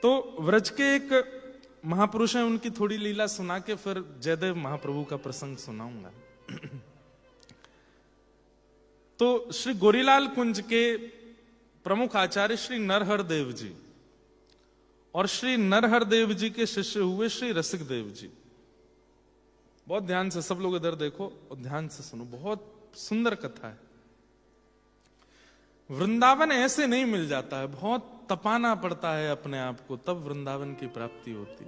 तो व्रज के एक महापुरुष हैं, उनकी थोड़ी लीला सुना के फिर जयदेव महाप्रभु का प्रसंग सुनाऊंगा। तो श्री गोरीलाल कुंज के प्रमुख आचार्य श्री नरहर देव जी और श्री नरहर देव जी के शिष्य हुए श्री रसिक देव जी। बहुत ध्यान से सब लोग इधर देखो और ध्यान से सुनो, बहुत सुंदर कथा है। वृंदावन ऐसे नहीं मिल जाता है, बहुत तपाना पड़ता है अपने आप को, तब वृंदावन की प्राप्ति होती।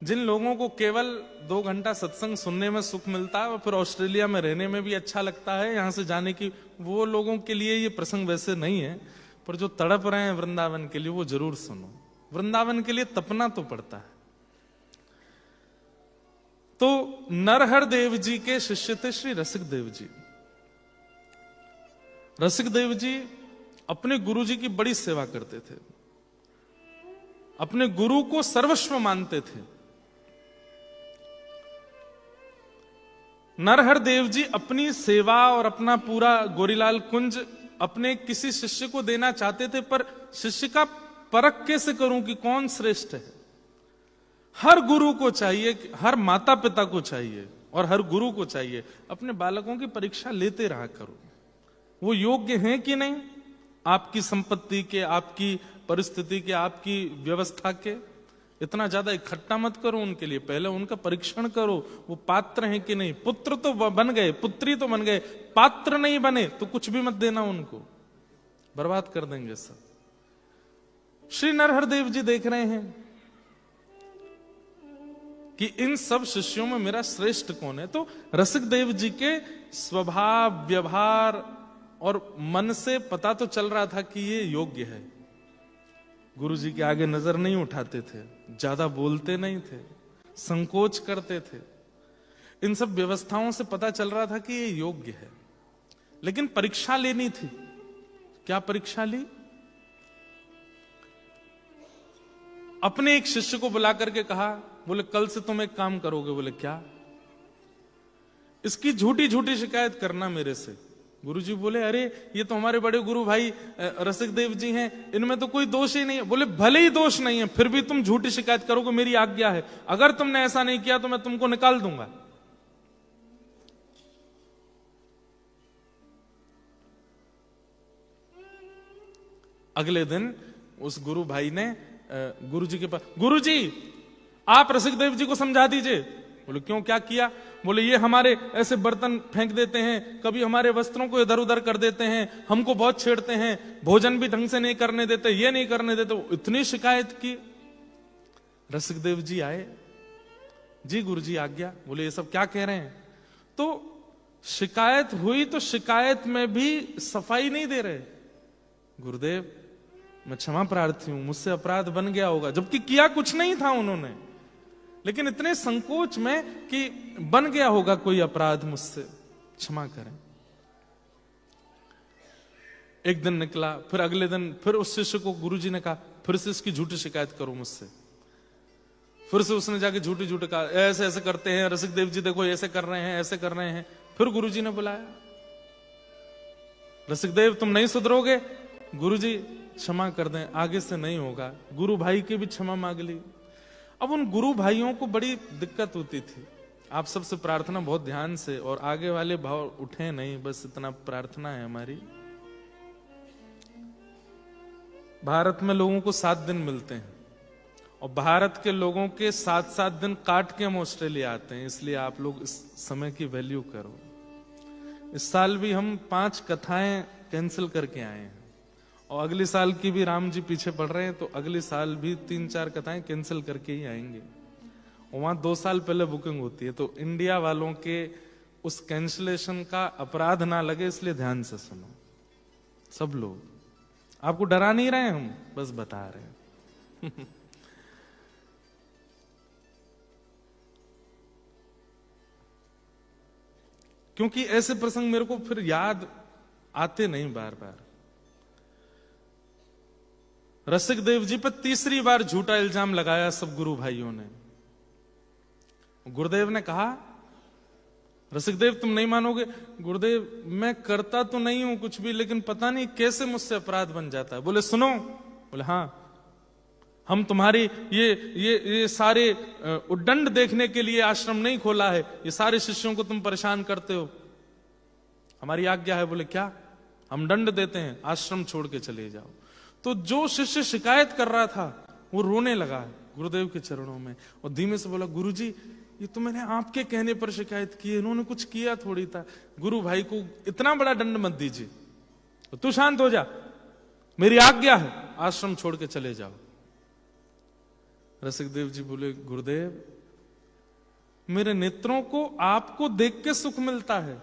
जिन लोगों को केवल 2 घंटा सत्संग सुनने में सुख मिलता है और फिर ऑस्ट्रेलिया में रहने में भी अच्छा लगता है यहां से जाने की, वो लोगों के लिए ये प्रसंग वैसे नहीं है। पर जो तड़प रहे हैं वृंदावन के लिए वो जरूर सुनो। वृंदावन के लिए तपना तो पड़ता है। तो नरहर देव जी के शिष्य थे श्री रसिक देव जी। रसिक देव जी अपने गुरु जी की बड़ी सेवा करते थे, अपने गुरु को सर्वस्व मानते थे। नरहर देव जी अपनी सेवा और अपना पूरा गोरीलाल कुंज अपने किसी शिष्य को देना चाहते थे, पर शिष्य का परख कैसे करूं कि कौन श्रेष्ठ है। हर गुरु को चाहिए, हर माता पिता को चाहिए और हर गुरु को चाहिए अपने बालकों की परीक्षा लेते रहा करो, वो योग्य हैं कि नहीं, आपकी संपत्ति के, आपकी परिस्थिति के, आपकी व्यवस्था के। इतना ज्यादा इकट्ठा मत करो उनके लिए, पहले उनका परीक्षण करो, वो पात्र हैं कि नहीं। पुत्र तो बन गए, पुत्री तो बन गए, पात्र नहीं बने तो कुछ भी मत देना उनको, बर्बाद कर देंगे सब। श्री नरहर देव जी देख रहे हैं कि इन सब शिष्यों में मेरा श्रेष्ठ कौन है। तो रसिक देव जी के स्वभाव, व्यवहार और मन से पता तो चल रहा था कि ये योग्य है। गुरु जी के आगे नजर नहीं उठाते थे, ज्यादा बोलते नहीं थे, संकोच करते थे। इन सब व्यवस्थाओं से पता चल रहा था कि ये योग्य है। लेकिन परीक्षा लेनी थी। क्या परीक्षा ली? अपने एक शिष्य को बुला करके कहा, बोले कल से तुम एक काम करोगे। बोले क्या? इसकी झूठी झूठी शिकायत करना मेरे से। गुरुजी बोले अरे ये तो हमारे बड़े गुरु भाई रसिक देव जी हैं, इनमें तो कोई दोष ही नहीं है। बोले भले ही दोष नहीं है फिर भी तुम झूठी शिकायत करोगे, मेरी आज्ञा है, अगर तुमने ऐसा नहीं किया तो मैं तुमको निकाल दूंगा। अगले दिन उस गुरु भाई ने गुरु जी के पास, गुरु जी आप रसिक देव जी को समझा दीजिए। बोले क्यों, क्या किया? बोले ये हमारे ऐसे बर्तन फेंक देते हैं, कभी हमारे वस्त्रों को इधर उधर कर देते हैं, हमको बहुत छेड़ते हैं, भोजन भी ढंग से नहीं करने देते, ये नहीं करने देते। इतनी शिकायत की। रसिक देव जी आए, जी गुरु जी आज्ञा। बोले ये सब क्या कह रहे हैं? तो शिकायत हुई तो शिकायत में भी सफाई नहीं दे रहे। गुरुदेव मैं क्षमा प्रार्थी हूं, मुझसे अपराध बन गया होगा, जबकि किया कुछ नहीं था उन्होंने, लेकिन इतने संकोच में कि बन गया होगा कोई अपराध मुझसे, क्षमा करें। एक दिन निकला, फिर अगले दिन फिर उस शिष्य को गुरुजी ने कहा फिर से इसकी झूठी शिकायत करो मुझसे। फिर से उसने जाके झूठी झूठी कहा ऐसे ऐसे करते हैं रसिक देव जी, देखो ऐसे कर रहे हैं, ऐसे कर रहे हैं। फिर गुरुजी ने बुलाया, रसिक देव तुम नहीं सुधरोगे, गुरुजी क्षमा कर दें, आगे से नहीं होगा। गुरु भाई की भी क्षमा मांग ली। अब उन गुरु भाइयों को बड़ी दिक्कत होती थी। आप सबसे प्रार्थना बहुत ध्यान से, और आगे वाले भाव उठे नहीं, बस इतना प्रार्थना है हमारी। भारत में लोगों को 7 दिन मिलते हैं और भारत के लोगों के 7-7 दिन काट के हम ऑस्ट्रेलिया आते हैं, इसलिए आप लोग इस समय की वैल्यू करो। इस साल भी हम 5 कथाएं कैंसिल करके आए हैं और अगले साल की भी राम जी पीछे पड़ रहे हैं, तो अगले साल भी 3-4 कथाएं कैंसिल करके ही आएंगे। और वहां 2 साल पहले बुकिंग होती है, तो इंडिया वालों के उस कैंसिलेशन का अपराध ना लगे, इसलिए ध्यान से सुनो सब लोग। आपको डरा नहीं रहे हम, बस बता रहे हैं। क्योंकि ऐसे प्रसंग मेरे को फिर याद आते नहीं बार बार। रसिक देव जी पर तीसरी बार झूठा इल्जाम लगाया सब गुरु भाइयों ने। गुरुदेव ने कहा रसिक देव तुम नहीं मानोगे, गुरुदेव मैं करता तो नहीं हूं कुछ भी, लेकिन पता नहीं कैसे मुझसे अपराध बन जाता है। बोले सुनो, बोले हाँ। हम तुम्हारी ये सारे उद्दंड देखने के लिए आश्रम नहीं खोला है, ये सारे शिष्यों को तुम परेशान करते हो, हमारी आज्ञा है। बोले क्या? हम दंड देते हैं, आश्रम छोड़ के चले जाओ। तो जो शिष्य शिकायत कर रहा था वो रोने लगा गुरुदेव के चरणों में और धीमे से बोला, गुरुजी ये तो मैंने आपके कहने पर शिकायत की है, इन्होंने कुछ किया थोड़ी था, गुरु भाई को इतना बड़ा दंड मत दीजिए, तो तू शांत हो जा, मेरी आज्ञा है, आश्रम छोड़ के चले जाओ। रसिकदेव जी बोले, गुरुदेव मेरे नेत्रों को आपको देख के सुख मिलता है,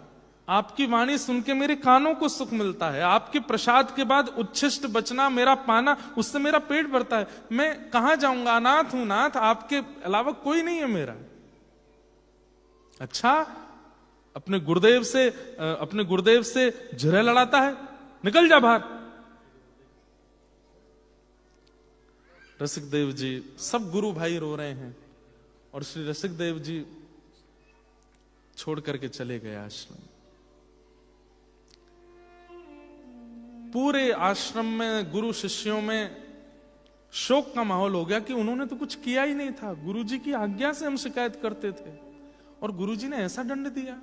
आपकी वाणी सुन के मेरे कानों को सुख मिलता है, आपके प्रसाद के बाद उच्छिष्ट बचना मेरा पाना, उससे मेरा पेट भरता है, मैं कहां जाऊंगा, अनाथ हूं नाथ, आपके अलावा कोई नहीं है मेरा। अच्छा, अपने गुरुदेव से झुरे लड़ाता है, निकल जा बाहर। रसिकदेव जी, सब गुरु भाई रो रहे हैं और श्री रसिकदेव जी छोड़ करके चले गए आश्रम। पूरे आश्रम में गुरु शिष्यों में शोक का माहौल हो गया कि उन्होंने तो कुछ किया ही नहीं था, गुरुजी की आज्ञा से हम शिकायत करते थे और गुरुजी ने ऐसा दंड दिया।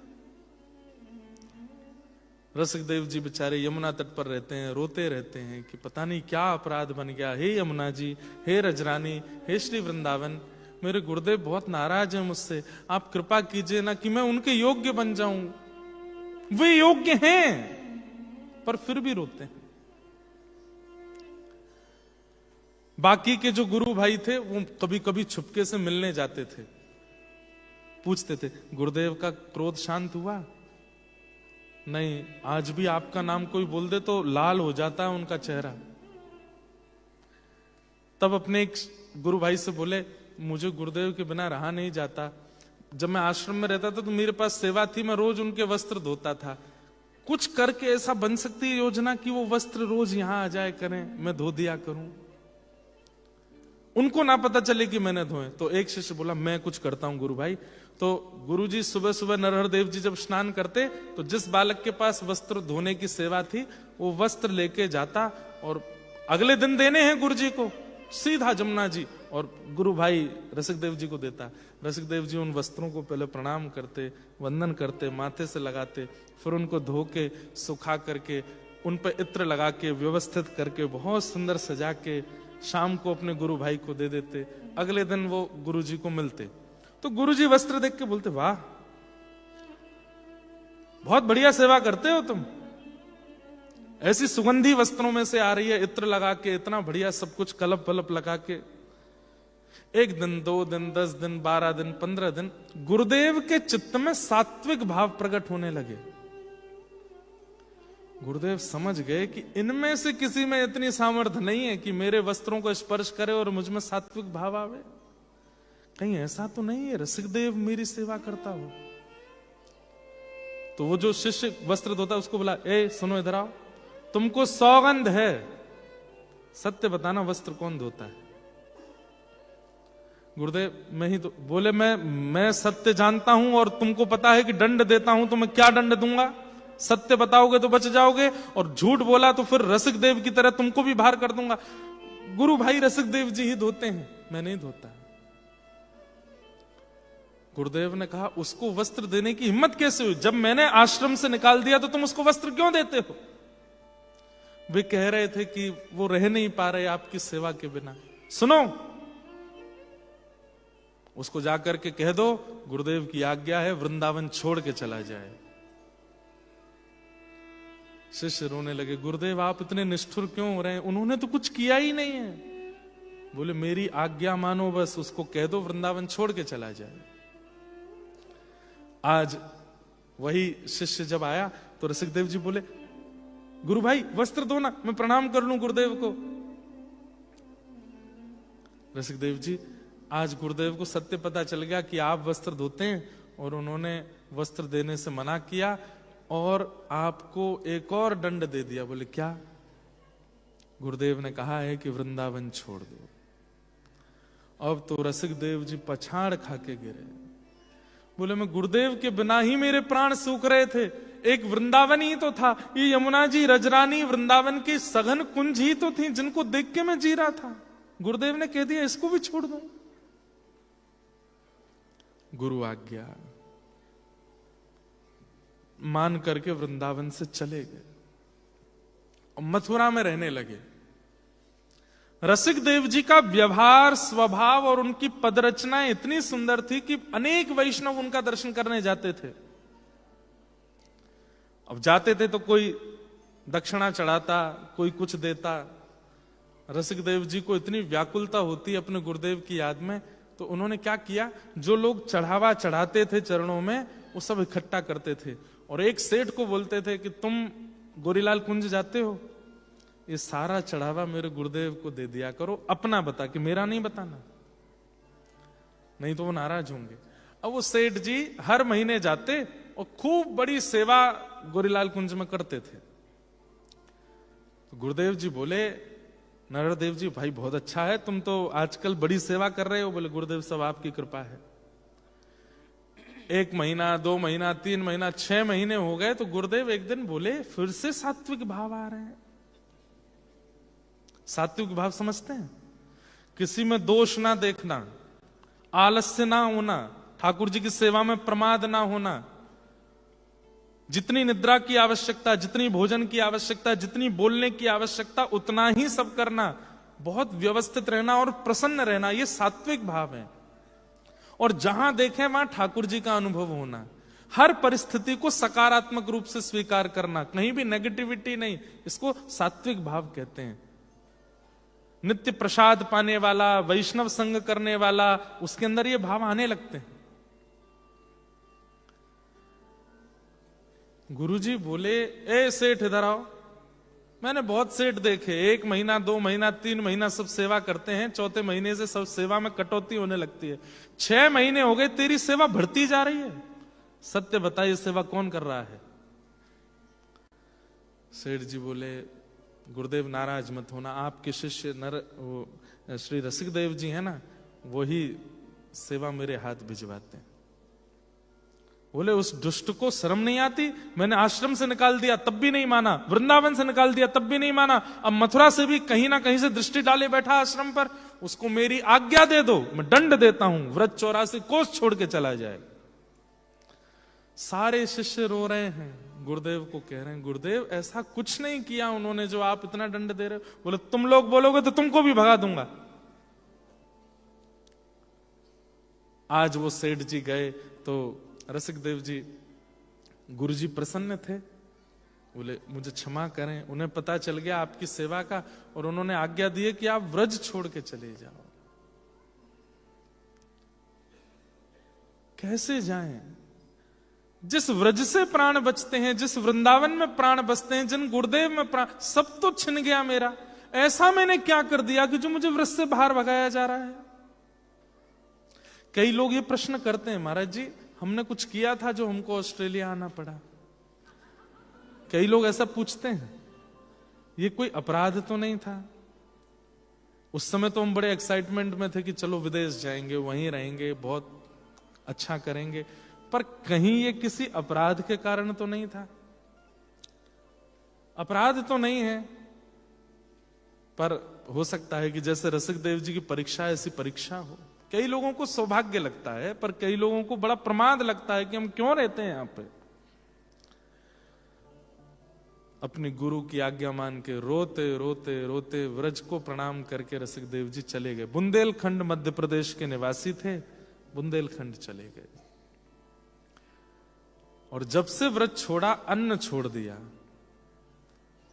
रसिकदेव जी बेचारे यमुना तट पर रहते हैं, रोते रहते हैं कि पता नहीं क्या अपराध बन गया। हे यमुना जी, हे रजरानी, हे श्री वृंदावन, मेरे गुरुदेव बहुत नाराज हैं मुझसे, आप कृपा कीजिए ना कि मैं उनके योग्य बन जाऊं। वे योग्य हैं पर फिर भी रोते हैं। बाकी के जो गुरु भाई थे वो कभी कभी छुपके से मिलने जाते थे, पूछते थे, गुरुदेव का क्रोध शांत हुआ? नहीं, आज भी आपका नाम कोई बोल दे तो लाल हो जाता है उनका चेहरा। तब अपने एक गुरु भाई से बोले, मुझे गुरुदेव के बिना रहा नहीं जाता, जब मैं आश्रम में रहता था तो मेरे पास सेवा थी, मैं रोज उनके वस्त्र धोता था, कुछ करके ऐसा बन सकती है योजना कि वो वस्त्र रोज यहां आ जाए करें, मैं धो दिया करूं, उनको ना पता चले कि मैंने धोए। तो एक शिष्य बोला, मैं कुछ करता हूं गुरु भाई। तो गुरुजी सुबह सुबह नरहर देव जी जब स्नान करते तो जिस बालक के पास वस्त्र धोने की सेवा थी वो वस्त्र लेके जाता और अगले दिन देने हैं गुरुजी को, सीधा जमुना जी, और गुरु भाई रसिकदेव जी को देता। रसिकदेव जी उन वस्त्रों को पहले प्रणाम करते, वंदन करते, माथे से लगाते, फिर उनको धो के सुखा करके उन पर इत्र लगा के व्यवस्थित करके बहुत सुंदर सजा के शाम को अपने गुरु भाई को दे देते। अगले दिन वो गुरुजी को मिलते तो गुरुजी वस्त्र देख के बोलते, वाह बहुत बढ़िया सेवा करते हो तुम, ऐसी सुगंधी वस्त्रों में से आ रही है, इत्र लगा के इतना बढ़िया सब कुछ कलप वलप लगा के। एक दिन, 2 दिन, 10 दिन, 12 दिन, 15 दिन, गुरुदेव के चित्त में सात्विक भाव प्रकट होने लगे। गुरुदेव समझ गए कि इनमें से किसी में इतनी सामर्थ्य नहीं है कि मेरे वस्त्रों को स्पर्श करे और मुझ में सात्विक भाव आवे। कहीं ऐसा तो नहीं है रसिकदेव मेरी सेवा करता हो। तो वो जो शिष्य वस्त्र धोता उसको बोला, ए सुनो इधर आओ, तुमको सौगंध है, सत्य बताना वस्त्र कौन धोता है? गुरुदेव मैं ही तो। बोले, मैं सत्य जानता हूं और तुमको पता है कि दंड देता हूं, तो मैं क्या दंड दूंगा? सत्य बताओगे तो बच जाओगे और झूठ बोला तो फिर रसिकदेव की तरह तुमको भी बाहर कर दूंगा। गुरु भाई रसिकदेव जी ही धोते हैं, मैं नहीं धोता। गुरुदेव ने कहा, उसको वस्त्र देने की हिम्मत कैसे हुई? जब मैंने आश्रम से निकाल दिया तो तुम उसको वस्त्र क्यों देते हो? वे कह रहे थे कि वो रह नहीं पा रहे आपकी सेवा के बिना। सुनो, उसको जाकर के कह दो गुरुदेव की आज्ञा है, वृंदावन छोड़ के चला जाए। शिष्य रोने लगे, गुरुदेव आप इतने निष्ठुर क्यों हो रहे हैं? उन्होंने तो कुछ किया ही नहीं है। बोले, मेरी आज्ञा मानो, बस उसको कह दो वृंदावन छोड़ के चला जाए। आज वही शिष्य जब आया तो रसिकदेव जी बोले, गुरु भाई वस्त्र दो ना, मैं प्रणाम कर लूं गुरुदेव को। रसिकदेव जी, आज गुरुदेव को सत्य पता चल गया कि आप वस्त्र धोते हैं और उन्होंने वस्त्र देने से मना किया और आपको एक और दंड दे दिया। बोले, क्या? गुरुदेव ने कहा है कि वृंदावन छोड़ दो। अब तो रसिकदेव जी पछाड़ खा के गिरे। बोले, मैं गुरुदेव के बिना ही मेरे प्राण सूख रहे थे, एक वृंदावन ही तो था, ये यमुना जी, रजरानी, वृंदावन की सघन कुंज ही तो थी जिनको देख के मैं जी रहा था। गुरुदेव ने कह दिया इसको भी छोड़ दूं। गुरु आज्ञा मान करके वृंदावन से चले गए और मथुरा में रहने लगे। रसिक देव जी का व्यवहार, स्वभाव और उनकी पदरचनाएं इतनी सुंदर थी कि अनेक वैष्णव उनका दर्शन करने जाते थे। अब जाते थे तो कोई दक्षिणा चढ़ाता, कोई कुछ देता। रसिक देव जी को इतनी व्याकुलता होती अपने गुरुदेव की याद में, तो उन्होंने क्या किया, जो लोग चढ़ावा चढ़ाते थे चरणों में वो सब इकट्ठा करते थे और एक सेठ को बोलते थे कि तुम गोरीलाल कुंज जाते हो, ये सारा चढ़ावा मेरे गुरुदेव को दे दिया करो, अपना बता कि मेरा नहीं बताना, नहीं तो वो नाराज होंगे। अब वो सेठ जी हर महीने जाते और खूब बड़ी सेवा गोरीलाल कुंज में करते थे। तो गुरुदेव जी बोले, नरदेव जी भाई बहुत अच्छा है, तुम तो आजकल बड़ी सेवा कर रहे हो। बोले गुरुदेव सब आपकी कृपा है। 1 महीना, 2 महीना, 3 महीना, 6 महीने हो गए तो गुरुदेव एक दिन बोले फिर से सात्विक भाव आ रहे हैं। सात्विक भाव समझते हैं? किसी में दोष ना देखना, आलस्य ना होना, ठाकुर जी की सेवा में प्रमाद ना होना, जितनी निद्रा की आवश्यकता, जितनी भोजन की आवश्यकता, जितनी बोलने की आवश्यकता, उतना ही सब करना, बहुत व्यवस्थित रहना और प्रसन्न रहना, ये सात्विक भाव है। और जहां देखें वहां ठाकुर जी का अनुभव होना, हर परिस्थिति को सकारात्मक रूप से स्वीकार करना, कहीं भी नेगेटिविटी नहीं, इसको सात्विक भाव कहते हैं। नित्य प्रसाद पाने वाला, वैष्णव संग करने वाला, उसके अंदर ये भाव आने लगते हैं। गुरुजी बोले, ए सेठ इधर आओ। मैंने बहुत सेठ देखे, 1 महीना, 2 महीना, 3 महीना सब सेवा करते हैं, 4थे महीने से सब सेवा में कटौती होने लगती है। 6 महीने हो गए तेरी सेवा बढ़ती जा रही है, सत्य बता ये सेवा कौन कर रहा है? सेठ जी बोले, गुरुदेव नाराज मत होना, आपके शिष्य श्री रसिक देव जी है ना, वही सेवा मेरे हाथ भिजवाते हैं। बोले उस दुष्ट को शर्म नहीं आती, मैंने आश्रम से निकाल दिया तब भी नहीं माना, वृंदावन से निकाल दिया तब भी नहीं माना, अब मथुरा से भी कहीं ना कहीं से दृष्टि डाले बैठा आश्रम पर, उसको मेरी आज्ञा दे दो, मैं दंड देता हूं, व्रत 84 कोस छोड़ के चला जाए। सारे शिष्य रो रहे हैं, गुरुदेव को कह रहे हैं गुरुदेव ऐसा कुछ नहीं किया उन्होंने जो आप इतना दंड दे रहे हो। बोले तुम लोग बोलोगे तो तुमको भी भगा दूंगा। आज वो सेठ जी गए तो रसिक देव जी, गुरुजी प्रसन्न थे, बोले मुझे क्षमा करें, उन्हें पता चल गया आपकी सेवा का और उन्होंने आज्ञा दी है कि आप व्रज छोड़ के चले जाओ। कैसे जाएं? जिस व्रज से प्राण बचते हैं, जिस वृंदावन में प्राण बचते हैं, जिन गुरुदेव में प्राण, सब तो छिन गया मेरा। ऐसा मैंने क्या कर दिया कि जो मुझे व्रज से बाहर भगाया जा रहा है? कई लोग ये प्रश्न करते हैं, महाराज जी हमने कुछ किया था जो हमको ऑस्ट्रेलिया आना पड़ा। कई लोग ऐसा पूछते हैं, ये कोई अपराध तो नहीं था? उस समय तो हम बड़े एक्साइटमेंट में थे कि चलो विदेश जाएंगे, वहीं रहेंगे, बहुत अच्छा करेंगे, पर कहीं ये किसी अपराध के कारण तो नहीं था? अपराध तो नहीं है, पर हो सकता है कि जैसे रसिक देव जी की परीक्षा ऐसी परीक्षा हो। कई लोगों को सौभाग्य लगता है, पर कई लोगों को बड़ा प्रमाद लगता है कि हम क्यों रहते हैं यहां पे। अपने गुरु की आज्ञा मान के रोते रोते रोते व्रज को प्रणाम करके रसिक देव जी चले गए। बुंदेलखंड मध्य प्रदेश के निवासी थे, बुंदेलखंड चले गए। और जब से व्रज छोड़ा, अन्न छोड़ दिया,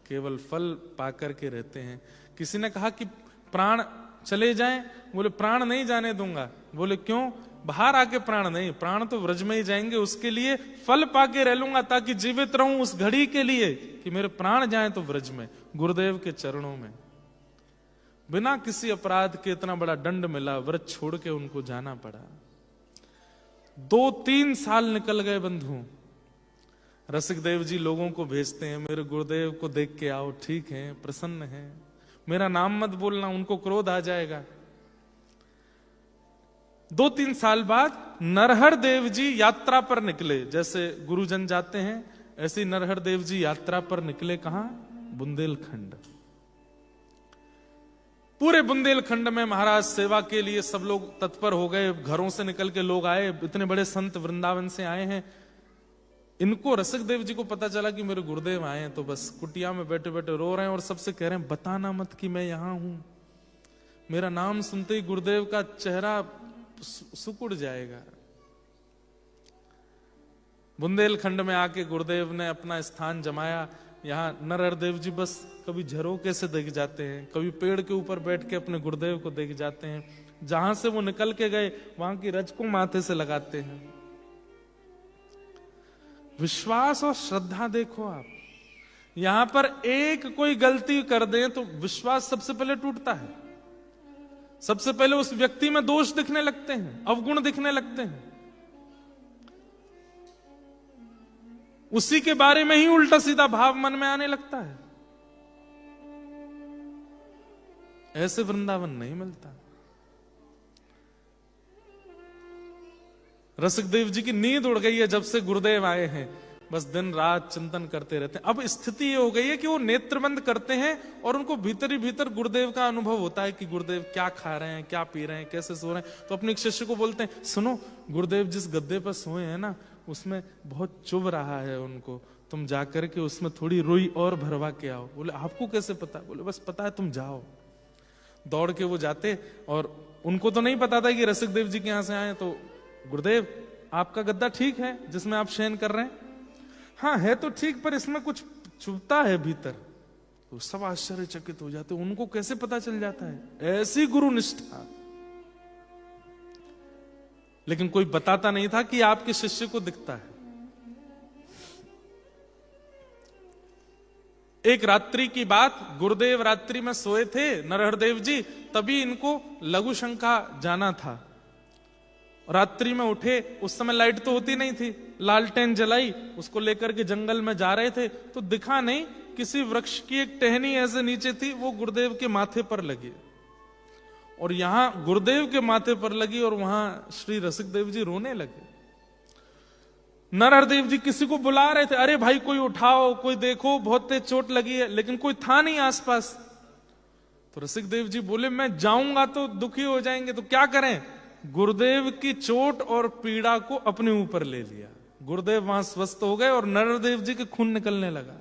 केवल फल पाकर के रहते हैं। किसी ने कहा कि प्राण चले जाएं, बोले प्राण नहीं जाने दूंगा। बोले क्यों? बाहर आके प्राण नहीं, प्राण तो व्रज में ही जाएंगे, उसके लिए फल पाके रह लूंगा ताकि जीवित रहूं उस घड़ी के लिए कि मेरे प्राण जाएं तो व्रज में, गुरुदेव के चरणों में। बिना किसी अपराध के इतना बड़ा दंड मिला, व्रज छोड़ के उनको जाना पड़ा। 2-3 साल निकल गए बंधु। रसिक देव जी लोगों को भेजते हैं, मेरे गुरुदेव को देख के आओ, ठीक है, प्रसन्न है, मेरा नाम मत बोलना, उनको क्रोध आ जाएगा। 2-3 साल बाद नरहर देव जी यात्रा पर निकले। जैसे गुरुजन जाते हैं, ऐसे नरहर देव जी यात्रा पर निकले। कहां? बुंदेलखंड। पूरे बुंदेलखंड में महाराज सेवा के लिए सब लोग तत्पर हो गए, घरों से निकल के लोग आए, इतने बड़े संत वृंदावन से आए हैं। इनको रसिक देव जी को पता चला कि मेरे गुरुदेव आए हैं, तो बस कुटिया में बैठे बैठे रो रहे हैं और सबसे कह रहे हैं बताना मत कि मैं यहां हूं। मेरा नाम सुनते ही गुरुदेव का चेहरा सुकुड़ जाएगा। बुंदेलखंड में आके गुरुदेव ने अपना स्थान जमाया। यहाँ नरहरदेव जी बस कभी झरोके से देख जाते हैं, कभी पेड़ के ऊपर बैठ के अपने गुरुदेव को देख जाते हैं। जहां से वो निकल के गए वहां की रज को माथे से लगाते हैं। विश्वास और श्रद्धा देखो आप, यहां पर एक कोई गलती कर दें तो विश्वास सबसे पहले टूटता है। सबसे पहले उस व्यक्ति में दोष दिखने लगते हैं, अवगुण दिखने लगते हैं, उसी के बारे में ही उल्टा सीधा भाव मन में आने लगता है। ऐसे वृंदावन नहीं मिलता। रसिक देव जी की नींद उड़ गई है जब से गुरुदेव आए हैं, बस दिन रात चिंतन करते रहते हैं। अब स्थिति ये हो गई है कि वो नेत्रबंद करते हैं और उनको भीतर ही भीतर गुरुदेव का अनुभव होता है कि गुरुदेव क्या खा रहे हैं, क्या पी रहे हैं, कैसे सो रहे हैं। तो अपने एक शिष्य को बोलते हैं, सुनो गुरुदेव जिस गद्दे पर सोए हैं ना उसमें बहुत चुभ रहा है उनको, तुम जाकर के उसमें थोड़ी रुई और भरवा के आओ। बोले आपको कैसे पता? बोले बस पता है, तुम जाओ। दौड़ के वो जाते और उनको तो नहीं पता था कि रसिक देव जी के यहां से आए। तो गुरुदेव आपका गद्दा ठीक है जिसमें आप शयन कर रहे हैं? हाँ है तो ठीक, पर इसमें कुछ चुभता है भीतर। तो सब आश्चर्यचकित हो जाते, उनको कैसे पता चल जाता है? ऐसी गुरु निष्ठा। लेकिन कोई बताता नहीं था कि आपके शिष्य को दिखता है। एक रात्रि की बात, गुरुदेव रात्रि में सोए थे नरहरदेव जी, तभी इनको लघु शंका जाना था। रात्रि में उठे, उस समय लाइट तो होती नहीं थी, लालटेन जलाई, उसको लेकर के जंगल में जा रहे थे तो दिखा नहीं, किसी वृक्ष की एक टहनी ऐसे नीचे थी, वो गुरुदेव के माथे पर लगी और यहां गुरुदेव के माथे पर लगी और वहां श्री रसिक देव जी रोने लगे। नरहरदेव जी किसी को बुला रहे थे, अरे भाई कोई उठाओ, कोई देखो, बहुत तेज चोट लगी है, लेकिन कोई था नहीं आसपास। तो रसिक देव जी बोले मैं जाऊंगा तो दुखी हो जाएंगे, तो क्या करें? गुरुदेव की चोट और पीड़ा को अपने ऊपर ले लिया। गुरुदेव वहां स्वस्थ हो गए और नरहरदेव जी के खून निकलने लगा,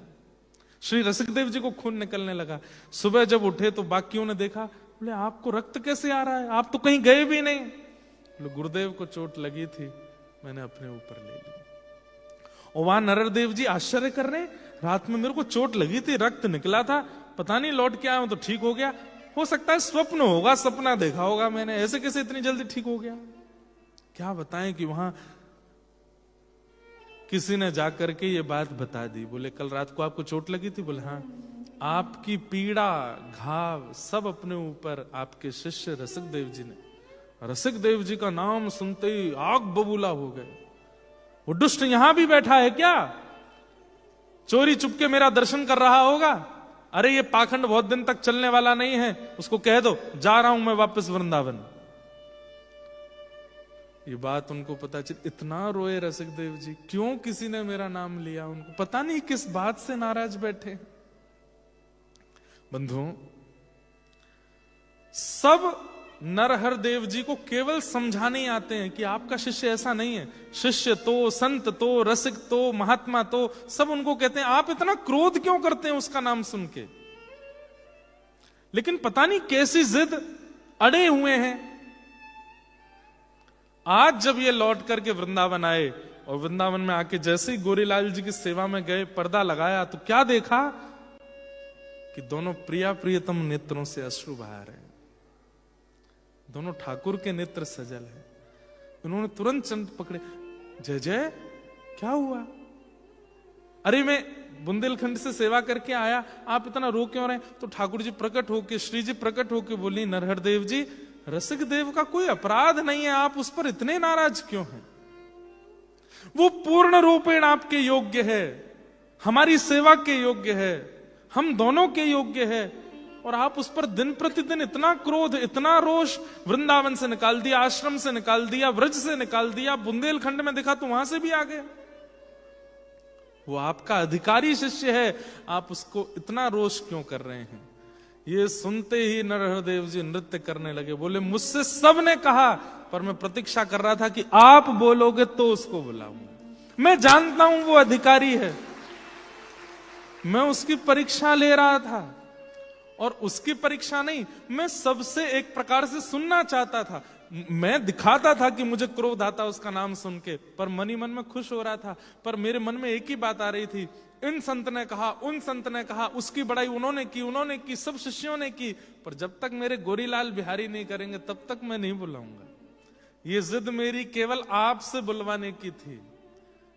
श्री रसिक देव जी को खून निकलने लगा। सुबह जब उठे तो बाकियों ने देखा, बोले आपको रक्त कैसे आ रहा है? आप तो कहीं गए भी नहीं। बोले गुरुदेव को चोट लगी थी, मैंने अपने ऊपर ले ली। और वहां नरहरदेव जी आश्चर्य कर रहे, रात में मेरे को चोट लगी थी, रक्त निकला था, पता नहीं लौट के आया हूं तो ठीक हो गया। हो सकता है स्वप्न होगा, सपना देखा होगा मैंने, ऐसे कैसे इतनी जल्दी ठीक हो गया? क्या बताएं कि वहां किसी ने जाकर के ये बात बता दी। बोले कल रात को आपको चोट लगी थी? बोले हाँ। आपकी पीड़ा, घाव सब अपने ऊपर आपके शिष्य रसिक देव जी ने, रसिक देव जी का नाम सुनते ही आग बबूला हो गए। वो दुष्ट यहां भी बैठा है क्या? चोरी चुपके मेरा दर्शन कर रहा होगा? अरे ये पाखंड बहुत दिन तक चलने वाला नहीं है, उसको कह दो जा रहा हूं मैं वापस वृंदावन। ये बात उनको पता चल, इतना रोए रसिक देव जी, क्यों किसी ने मेरा नाम लिया? उनको पता नहीं किस बात से नाराज बैठे। बंधुओं, सब नरहरदेव जी को केवल समझाने आते हैं कि आपका शिष्य ऐसा नहीं है। शिष्य तो, संत तो, रसिक तो, महात्मा तो, सब उनको कहते हैं आप इतना क्रोध क्यों करते हैं उसका नाम सुन के? लेकिन पता नहीं कैसी जिद अड़े हुए हैं। आज जब ये लौट करके वृंदावन आए और वृंदावन में आके जैसे ही गोरीलाल जी की सेवा में गए, पर्दा लगाया तो क्या देखा कि दोनों प्रिया प्रियतम नेत्रों से अश्रु बहा रहे हैं। दोनों ठाकुर के नेत्र सजल है। उन्होंने तुरंत चंद पकड़े, जय जय क्या हुआ? अरे मैं बुंदेलखंड से सेवा करके आया, आप इतना रो क्यों रहे? तो ठाकुर जी प्रकट होके, श्री जी प्रकट होके बोली, नरहरदेव जी रसिक देव का कोई अपराध नहीं है, आप उस पर इतने नाराज क्यों हैं? वो पूर्ण रूपेण आपके योग्य है, हमारी सेवा के योग्य है, हम दोनों के योग्य है, और आप उस पर दिन प्रतिदिन इतना क्रोध, इतना रोष, वृंदावन से निकाल दिया, आश्रम से निकाल दिया, व्रज से निकाल दिया, बुंदेलखंड में देखा तो वहां से भी आ गया। वो आपका अधिकारी शिष्य है, आप उसको इतना रोष क्यों कर रहे हैं? ये सुनते ही नरहरदेव जी नृत्य करने लगे। बोले मुझसे सबने कहा, पर मैं प्रतीक्षा कर रहा था कि आप बोलोगे तो उसको बुलाऊंगा। मैं जानता हूं वो अधिकारी है, मैं उसकी परीक्षा ले रहा था। और उसकी परीक्षा नहीं, मैं सबसे एक प्रकार से सुनना चाहता था। मैं दिखाता था कि मुझे क्रोध आता उसका नाम सुन के, पर मन ही मन में खुश हो रहा था। पर मेरे मन में एक ही बात आ रही थी, इन संत ने कहा, उन संत ने कहा, उसकी बड़ाई उन्होंने की, सब शिष्यों ने की, पर जब तक मेरे गोरीलाल बिहारी नहीं करेंगे तब तक मैं नहीं बुलाऊंगा। ये जिद मेरी केवल आपसे बुलवाने की थी।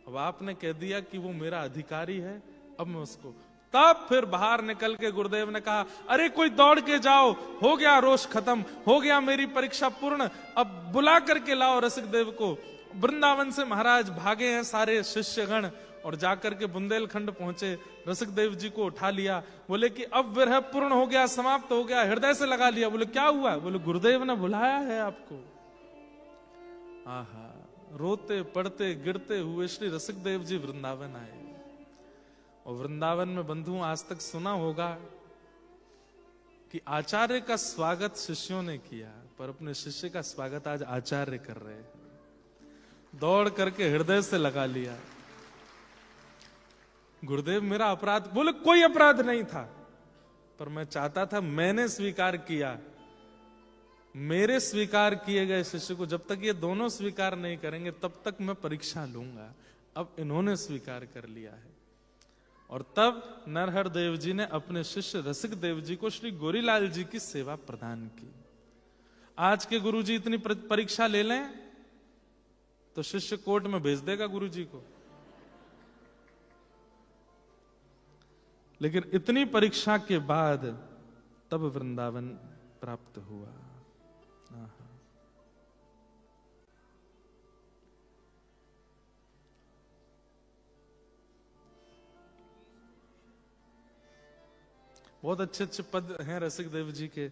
अब आपने कह दिया कि वो मेरा अधिकारी है, अब मैं उसको। तब फिर बाहर निकल के गुरुदेव ने कहा, अरे कोई दौड़ के जाओ, हो गया रोष खत्म, हो गया मेरी परीक्षा पूर्ण, अब बुला करके लाओ रसिकदेव को। वृंदावन से महाराज भागे हैं सारे शिष्यगण और जाकर के बुंदेलखंड पहुंचे। रसिकदेव जी को उठा लिया, बोले कि अब विरह पूर्ण हो गया, समाप्त हो गया, हृदय से लगा लिया। बोले क्या हुआ? बोले गुरुदेव ने बुलाया है आपको। आहा, रोते पड़ते गिरते हुए श्री रसिकदेव जी वृंदावन आए। और वृंदावन में बंधु आज तक सुना होगा कि आचार्य का स्वागत शिष्यों ने किया, पर अपने शिष्य का स्वागत आज आचार्य कर रहे हैं। दौड़ करके हृदय से लगा लिया। गुरुदेव मेरा अपराध? बोले कोई अपराध नहीं था, पर मैं चाहता था, मैंने स्वीकार किया। मेरे स्वीकार किए गए शिष्य को जब तक ये दोनों स्वीकार नहीं करेंगे तब तक मैं परीक्षा लूंगा। अब इन्होंने स्वीकार कर लिया है। और तब नरहरदेव जी ने अपने शिष्य रसिकदेव जी को श्री गोरीलाल जी की सेवा प्रदान की। आज के गुरु जी इतनी परीक्षा ले लें तो शिष्य कोर्ट में भेज देगा गुरु जी को, लेकिन इतनी परीक्षा के बाद तब वृंदावन प्राप्त हुआ। बहुत अच्छे अच्छे पद हैं रसिकदेव जी के।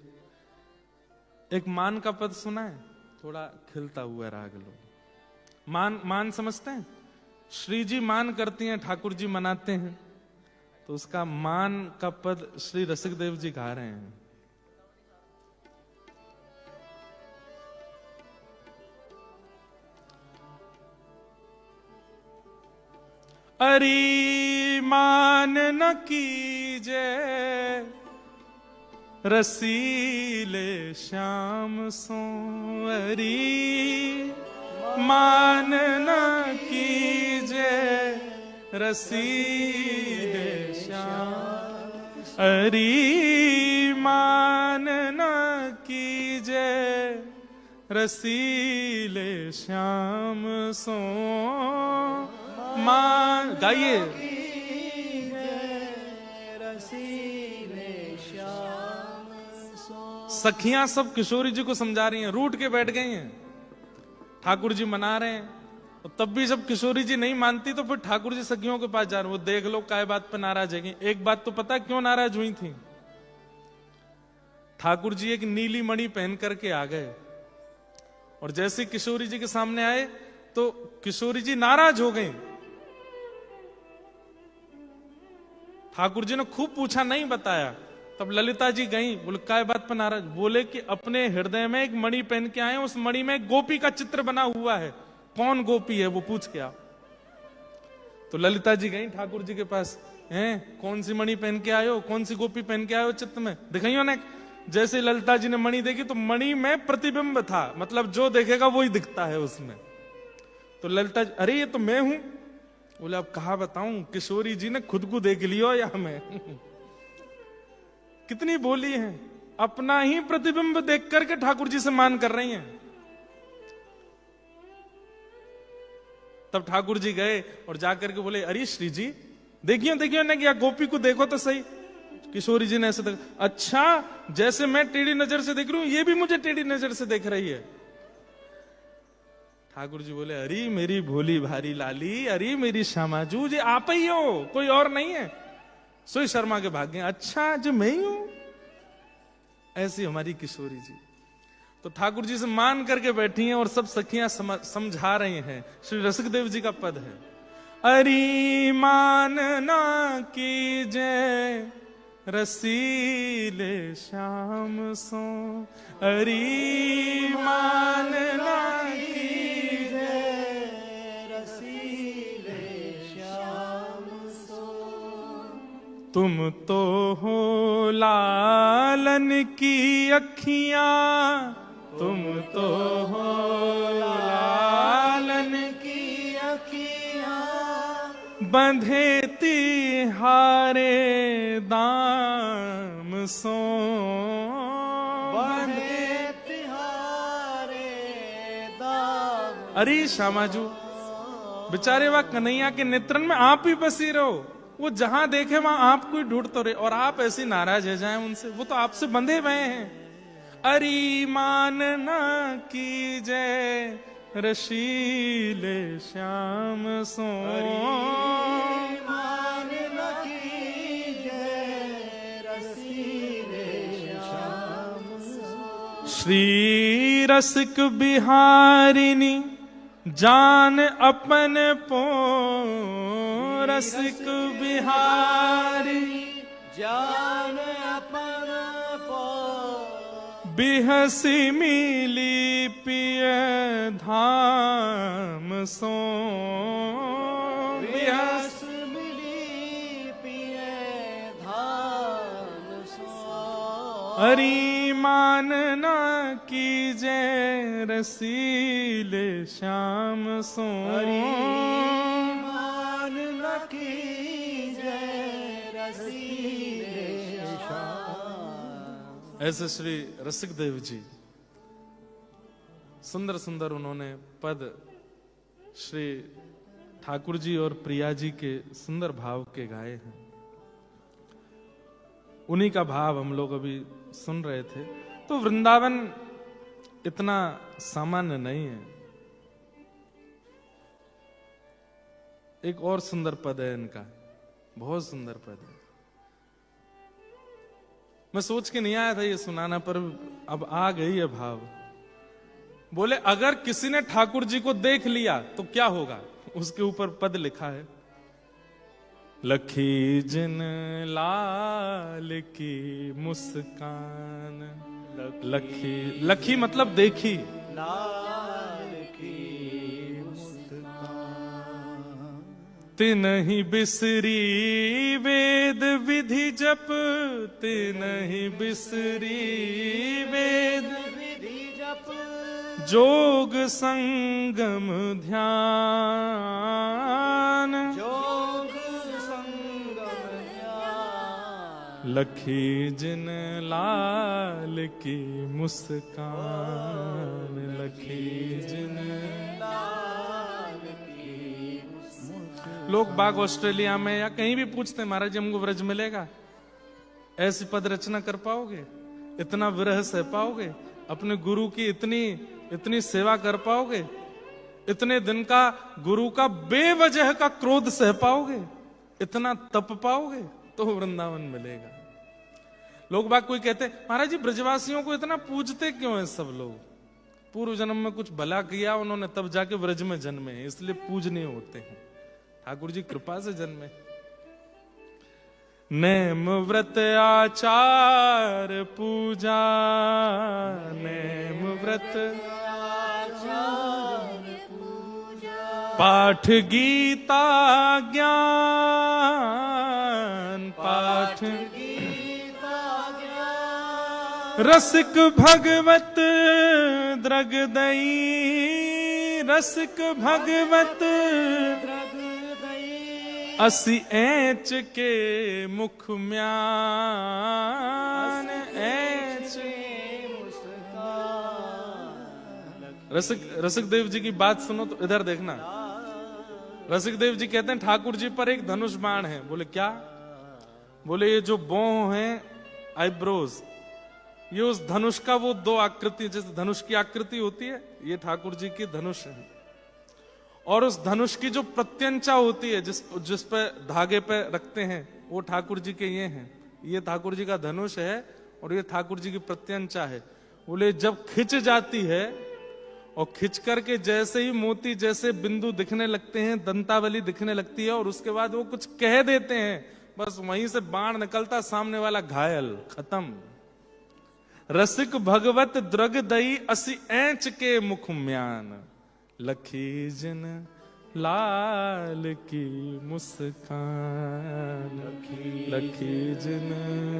एक मान का पद सुना है, थोड़ा खिलता हुआ राग लो। मान समझते हैं? श्री जी मान करती हैं, ठाकुर जी मनाते हैं, तो उसका मान का पद श्री रसिकदेव जी गा रहे हैं। अरी मान न कीजे रसीले श्याम सो, अरी मान न कीजे रसीले श्याम, अरी मान न कीजे रसीले श्याम सो, मान गाइए। सखियां सब किशोरी जी को समझा रही हैं, रूठ के बैठ गई हैं। ठाकुर जी मना रहे हैं, तो तब भी जब किशोरी जी नहीं मानती तो फिर ठाकुर जी सखियों के पास जा रहे हैं। वो देख लो काय बात पे नाराज है। एक बात तो पता क्यों नाराज हुई थी? ठाकुर जी एक नीली मणि पहन करके आ गए और जैसे किशोरी जी के सामने आए तो किशोरी जी नाराज हो गई। ठाकुर जी ने खूब पूछा, नहीं बताया। तब ललिता जी गई, बोले काय बात पर नाराज? बोले कि अपने हृदय में एक मणि पहन के आए, उस मणि में एक गोपी का चित्र बना हुआ है, कौन गोपी है वो पूछ के आओ। तो ललिता जी गई ठाकुर जी के पास, हैं कौन सी मणि पहन के आयो, कौन सी गोपी पहन के आयो चित्र में, दिखाइयो ने। जैसे ललिता जी ने मणि देखी तो मणि में प्रतिबिंब था, मतलब जो देखेगा वही दिखता है उसमें। तो ललिता जी, अरे ये तो मैं हूं। बोले अब कहा बताऊं, किशोरी जी ने खुद को देख लियो या हमें। कितनी बोली है, अपना ही प्रतिबिंब देख करके ठाकुर जी से मान कर रही हैं। तब ठाकुर जी गए और जाकर के बोले, अरे श्री जी देखियो देखियो ने क्या, गोपी को देखो तो सही। किशोरी जी ने ऐसे देखा, अच्छा जैसे मैं टेढ़ी नजर से देख रही हूं ये भी मुझे टेढ़ी नजर से देख रही है। ठाकुर जी बोले, अरे मेरी भोली भारी लाली, अरे मेरी श्यामाजू जी आप ही हो, कोई और नहीं है। सोई शर्मा के भाग्य, अच्छा जो मैं ही हूं। ऐसी हमारी किशोरी जी तो ठाकुर जी से मान करके बैठी हैं और सब सखियां समझा रही हैं। श्री रसिकदेव जी का पद है, अरे मान ना कीजे रसीले श्याम सो अरीमान ना कीजे, रसीले श्याम सो। तुम तो हो लालन की अखियां, तुम तो हो लालन की अखियां, बंधे तिहारे दाम सो, बंधे तिहारे दाम। अरे श्यामाजू बेचारे वह कन्हैया के नेत्रन में आप ही बसी रहो, वो जहां देखे वहां आपको ही ढूंढते रहे, और आप ऐसी नाराज है जाए उनसे, वो तो आपसे बंधे हुए हैं। अरी मान ना कीजय रशीले श्याम सो, मान न कीजे, रसीले श्याम सो। श्री रसिक बिहारिनी जान अपन पो, रसिक बिहारी जान अपन पो, बिहसी मिली पिय धाम सो, बिहस मिली पिए धाम सो। हरि मान ना कीजे रसीले श्याम सो, मान न कीजे, रसीले श्याम। ऐसे श्री रसिक देव जी सुंदर सुंदर उन्होंने पद श्री ठाकुर जी और प्रिया जी के सुंदर भाव के गाए हैं। उन्हीं का भाव हम लोग अभी सुन रहे थे। तो वृंदावन इतना सामान्य नहीं है। एक और सुंदर पद है इनका, बहुत सुंदर पद है। मैं सोच के नहीं आया था ये सुनाना, पर अब आ गई है भाव। बोले अगर किसी ने ठाकुर जी को देख लिया तो क्या होगा, उसके ऊपर पद लिखा है, लखी जिन लाल की मुस्कान। लखी, लखी मतलब देखी, लाल की मुस्कान। तिनहि बिसरी वेद विधि जप, तिनहि बिसरी वेद विधि जप, जोग संगम ध्यान। जोग संगम ध्यान। लखी जिन लाल की मुस्कान, लखी जिन लाल की मुस्कान। लोग बाग ऑस्ट्रेलिया में या कहीं भी पूछते हैं, महाराज हमको व्रज मिलेगा? ऐसी पद रचना कर पाओगे? इतना विरह सह पाओगे? अपने गुरु की इतनी सेवा कर पाओगे? इतने दिन का गुरु का बेवजह का क्रोध सह पाओगे? इतना तप पाओगे? तो वृंदावन मिलेगा। लोग बाग कोई कहते हैं महाराज जी ब्रजवासियों को इतना पूजते क्यों हैं सब लोग? पूर्व जन्म में कुछ भला किया उन्होंने, तब जाके व्रज में जन्मे हैं, इसलिए पूजनीय होते हैं। ठाकुर जी कृपा से जन्मे। नेम व्रत आचार पूजा, नेम व्रत पाठ गीता ज्ञान, पाठ रसिक भगवत द्रगदई, रसिक भगवत असी ऐच के मुख म्यान, ऐच रसिक देव जी की बात सुनो तो इधर देखना। रसिक देव जी कहते हैं ठाकुर जी पर एक धनुष बाण है। बोले क्या? बोले ये जो बौं है आईब्रोज, ये उस धनुष का वो दो आकृति, जैसे धनुष की आकृति होती है, ये ठाकुर जी की धनुष है। और उस धनुष की जो प्रत्यंचा होती है, जिस पे धागे पे रखते हैं, वो ठाकुर जी के ये हैं। ये ठाकुर जी का धनुष है और ये ठाकुर जी की प्रत्यंचा है। बोले जब खिंच जाती है और खिंच करके जैसे ही मोती जैसे बिंदु दिखने लगते हैं, दंतावली दिखने लगती है, और उसके बाद वो कुछ कह देते हैं, बस वहीं से बाण निकलता, सामने वाला घायल, खत्म। रसिक भगवत द्रग दई असि ऐंच के मुख म्यान, लखी जिन लाल की मुस्कान, लखी जिन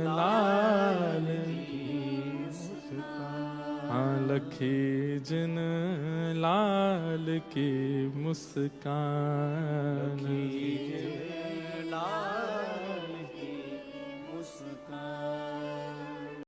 लाल की मुस्कान, हाँ लखी जिन लाल की मुस्कान।